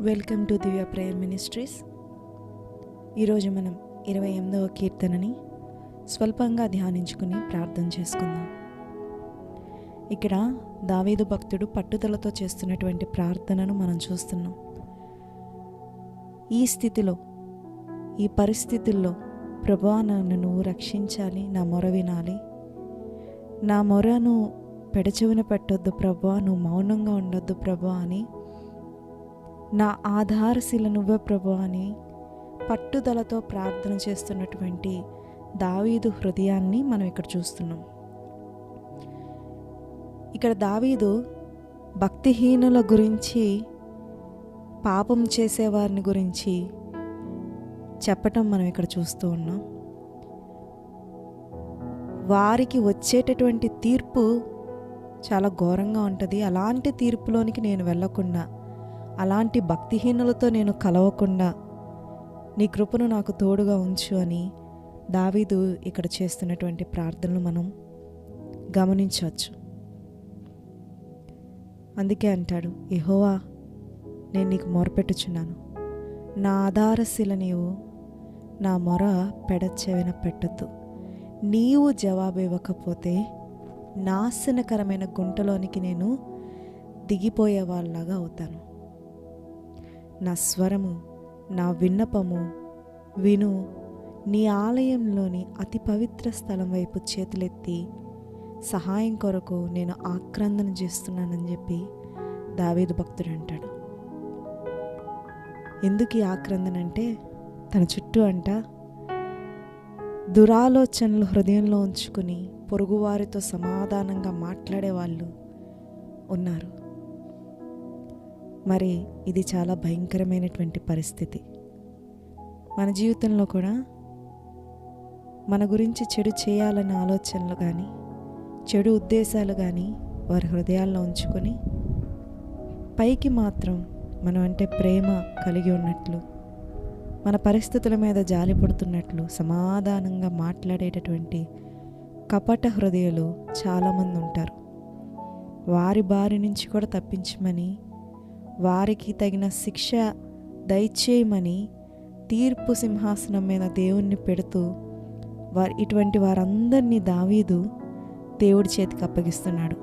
Welcome to Divya prayer ministries. ఈరోజు మనం 28వ కీర్తనని స్వల్పంగా ధ్యానించుకుని ప్రార్థన చేసుకుందాం. ఇక్కడ దావీదు భక్తుడు పట్టుదలతో చేస్తున్నటువంటి ప్రార్థనను మనం చూస్తున్నాం. ఈ స్థితిలో, ఈ పరిస్థితుల్లో ప్రభువా, నన్ను నువ్వు రక్షించాలి, నా మొర వినాలి, నా మొరను పెడచెవిన పెట్టొద్దు ప్రభువా, నువ్వు మౌనంగా ఉండొద్దు ప్రభువా అని, నా ఆధారశిల నువ్వే ప్రభువా అని పట్టుదలతో ప్రార్థన చేస్తున్నటువంటి దావీదు హృదయాన్ని మనం ఇక్కడ చూస్తున్నాం. ఇక్కడ దావీదు భక్తిహీనుల గురించి, పాపం చేసేవారిని గురించి చెప్పటం మనం ఇక్కడ చూస్తూ ఉన్నాం. వారికి వచ్చేటటువంటి తీర్పు చాలా ఘోరంగా ఉంటుంది. అలాంటి తీర్పులోనికి నేను వెళ్ళకుండా, అలాంటి భక్తిహీనులతో నేను కలవకుండా నీ కృపను నాకు తోడుగా ఉంచు అని దావీదు ఇక్కడ చేస్తున్నటువంటి ప్రార్థనలు మనం గమనించవచ్చు. అందుకే అంటాడు, యెహోవా, నేను నీకు మొరపెట్టుచున్నాను, నా ఆధారశిల నీవు, నా మొర పెడచెవిన పెట్టద్దు. నీవు జవాబు ఇవ్వకపోతే నాశనకరమైన గుంటలోనికి నేను దిగిపోయే వాళ్ళలాగా అవుతాను. నా స్వరము, నా విన్నపము విను, నీ ఆలయంలోని అతి పవిత్ర స్థలం వైపు చేతులెత్తి సహాయం కొరకు నేను ఆక్రందన చేస్తున్నానని చెప్పి దావీదు భక్తుడు అంటాడు. ఎందుకు ఈ ఆక్రందన అంటే, తన చుట్టూ దురాలోచనలు హృదయంలో ఉంచుకుని పొరుగువారితో సమాధానంగా మాట్లాడే వాళ్ళు ఉన్నారు. మరి ఇది చాలా భయంకరమైనటువంటి పరిస్థితి. మన జీవితంలో కూడా మన గురించి చెడు చేయాలన్న ఆలోచనలు కానీ, చెడు ఉద్దేశాలు కానీ వారి హృదయాల్లో ఉంచుకొని పైకి మాత్రం మనం అంటే ప్రేమ కలిగి ఉన్నట్లు, మన పరిస్థితుల మీద జాలి పడుతున్నట్లు సమాధానంగా మాట్లాడేటటువంటి కపట హృదయాలు చాలామంది ఉంటారు. వారి బారి నుంచి కూడా తప్పించమని, వారికి తగిన శిక్ష దయచేయమని తీర్పు సింహాసనం మీద దేవుణ్ణి పెడుతూ ఇటువంటి వారందరినీ దావీదు దేవుడి చేతికి అప్పగిస్తున్నాడు.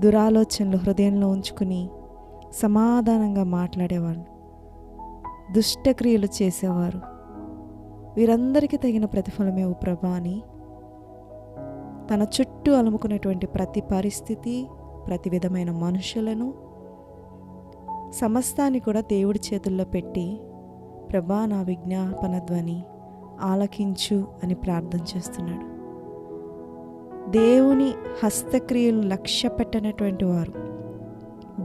దురాలోచనలు హృదయంలో ఉంచుకుని సమాధానంగా మాట్లాడేవాళ్ళు, దుష్టక్రియలు చేసేవారు, వీరందరికీ తగిన ప్రతిఫలమే ఓ ప్రభా అని తన చుట్టూ అలుముకున్నటువంటి ప్రతి పరిస్థితి, ప్రతి విధమైన మనుషులను, సమస్తాన్ని కూడా దేవుడి చేతుల్లో పెట్టి, ప్రభా, నా విజ్ఞాపన ధ్వని ఆలకించు అని ప్రార్థన చేస్తున్నాడు. దేవుని హస్తక్రియలు లక్ష్య పెట్టనటువంటి వారు,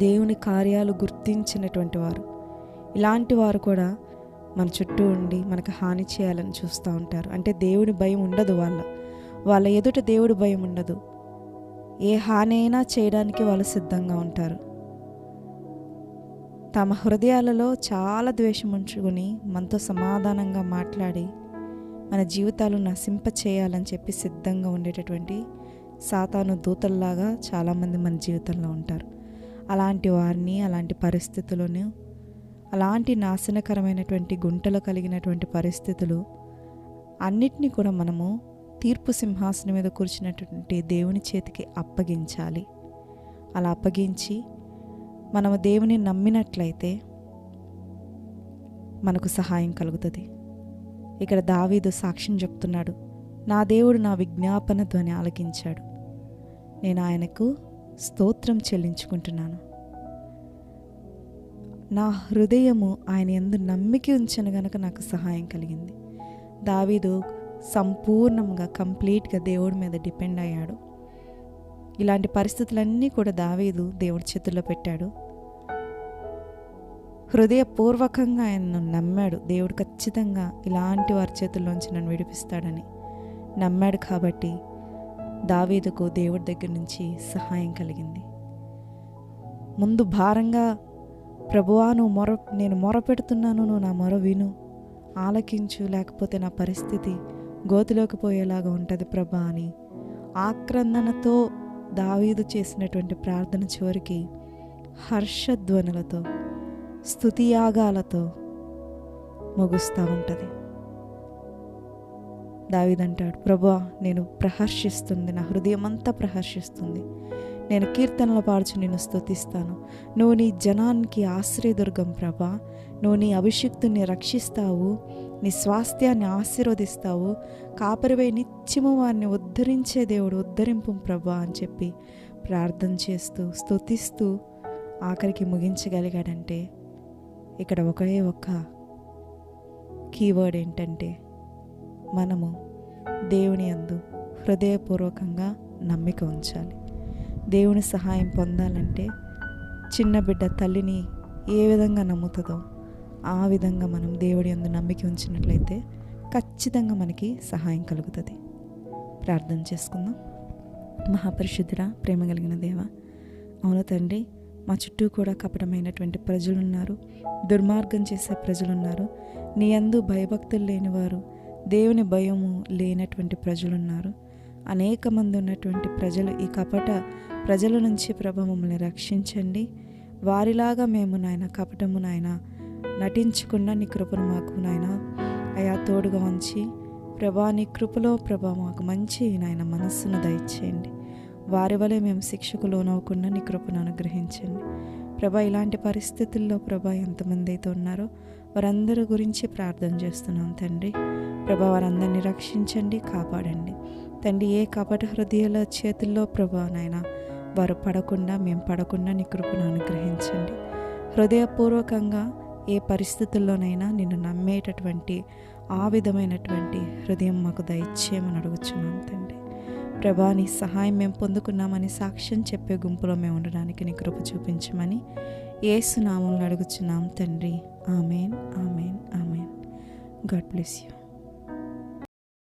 దేవుని కార్యాలు గుర్తించినటువంటి వారు, ఇలాంటి వారు కూడా మన చుట్టూ ఉండి మనకు హాని చేయాలని చూస్తూ ఉంటారు. అంటే దేవుడి భయం ఉండదు, వాళ్ళ ఎదుట దేవుడి భయం ఉండదు. ఏ హాని అయినా చేయడానికి వాళ్ళు సిద్ధంగా ఉంటారు. తమ హృదయాలలో చాలా ద్వేషం ఉంచుకొని మనతో సమాధానంగా మాట్లాడి మన జీవితాలు నశింప చేయాలని చెప్పి సిద్ధంగా ఉండేటటువంటి సాతాను దూతల్లాగా చాలామంది మన జీవితంలో ఉంటారు. అలాంటి వారిని, అలాంటి పరిస్థితులను, అలాంటి నాశనకరమైనటువంటి గుంటలు కలిగినటువంటి పరిస్థితులు అన్నిటినీ కూడా మనము తీర్పు సింహాసనం మీద కూర్చున్నటువంటి దేవుని చేతికి అప్పగించాలి. అలా అప్పగించి మనము దేవుని నమ్మినట్లయితే మనకు సహాయం కలుగుతుంది. ఇక్కడ దావీదు సాక్ష్యం చెప్తున్నాడు, నా దేవుడు నా విజ్ఞాపన ధ్వని ఆలకించాడు, నేను ఆయనకు స్తోత్రం చెల్లించుకుంటున్నాను, నా హృదయము ఆయన యందు నమ్మిక ఉంచను గనుక నాకు సహాయం కలిగింది. దావీదు సంపూర్ణంగా, కంప్లీట్గా దేవుడి మీద డిపెండ్ అయ్యాడు. ఇలాంటి పరిస్థితులన్నీ కూడా దావీదు దేవుడి చేతుల్లో పెట్టాడు. హృదయపూర్వకంగా ఆయనను నమ్మాడు. దేవుడు ఖచ్చితంగా ఇలాంటి వారి చేతుల్లోంచి నన్ను విడిపిస్తాడని నమ్మాడు. కాబట్టి దావీదుకు దేవుడి దగ్గర నుంచి సహాయం కలిగింది. ముందు భారంగా, ప్రభువా, నేను మొర పెడుతున్నాను, నువ్వు నా మొర విను, ఆలకించు, లేకపోతే నా పరిస్థితి గోతిలోకి పోయేలాగా ఉంటుంది ప్రభా అని ఆక్రందనతో దావీదు చేసినటువంటి ప్రార్థన చివరికి హర్షధ్వనులతో, స్తుతియాగాలతో ముగుస్తూ ఉంటుంది. దావీదంటాడు, ప్రభువా నేను ప్రహర్షిస్తుంది, నా హృదయం అంతా ప్రహర్షిస్తుంది, నేను కీర్తనలు పాడుచు నిన్ను స్తుతిస్తాను. నువ్వు నీ జనానికి ఆశ్రయదుర్గం ప్రభా, నువ్వు నీ అభిషిక్తుని రక్షిస్తావు, నీ స్వాస్థ్యాన్ని ఆశీర్వదిస్తావు, కాపరివై నిత్యము వారిని ఉద్ధరించే దేవుడు, ఉద్ధరింపు ప్రభా అని చెప్పి ప్రార్థన చేస్తూ స్తుతిస్తూ ఆఖరికి ముగించగలిగాడంటే ఇక్కడ ఒకే ఒక్క కీవర్డ్ ఏంటంటే మనము దేవుని యందు హృదయపూర్వకంగా నమ్మిక ఉంచాలి. దేవుని సహాయం పొందాలంటే చిన్న బిడ్డ తల్లిని ఏ విధంగా నమ్ముతుందో ఆ విధంగా మనం దేవుడి యందు నమ్మిక ఉంచినట్లయితే ఖచ్చితంగా మనకి సహాయం కలుగుతుంది. ప్రార్థన చేసుకుందాం. మహాపరిశుద్ధుడా, ప్రేమ కలిగిన దేవ, అవును తండ్రి, మా చుట్టూ కూడా కపటమైనటువంటి ప్రజలున్నారు, దుర్మార్గం చేసే ప్రజలున్నారు, నీ యందు భయభక్తులు లేనివారు, దేవుని భయము లేనటువంటి ప్రజలున్నారు. అనేక మంది ఉన్నటువంటి ప్రజలు, ఈ కపట ప్రజల నుంచి ప్రభ మమ్మల్ని రక్షించండి. వారిలాగా మేము నాయన కపటము నాయన నటించకుండా నీ కృపను మాకు నాయన అయా తోడుగా ఉంచి ప్రభా నీ కృపలో ప్రభా మాకు మంచి నాయన మనస్సును దయచేయండి. వారి వలె మేము శిక్షకు లోనవ్వకుండా నీ కృపను అనుగ్రహించండి ప్రభా. ఇలాంటి పరిస్థితుల్లో ప్రభా ఎంతమంది అయితే ఉన్నారో వారందరి గురించి ప్రార్థన చేస్తున్నాం తండ్రి. ప్రభా వారందరినీ రక్షించండి, కాపాడండి తండ్రి. ఏ కపట హృదయాల చేతుల్లో ప్రభా నాయన వారు పడకుండా, మేము పడకుండా నీ కృపను అనుగ్రహించండి. హృదయపూర్వకంగా ఏ పరిస్థితుల్లోనైనా నిన్ను నమ్మేటటువంటి ఆ విధమైనటువంటి హృదయం మాకు దయచేయమని అడుగుచున్నాం తండ్రి. ప్రభా నీ సహాయం మేము పొందుకున్నామని సాక్ష్యం చెప్పే గుంపులో మేము ఉండడానికి నీ కృప చూపించమని యేసు నామములో అడుగుచున్నాం తండ్రి. Amen, amen, amen. God bless you.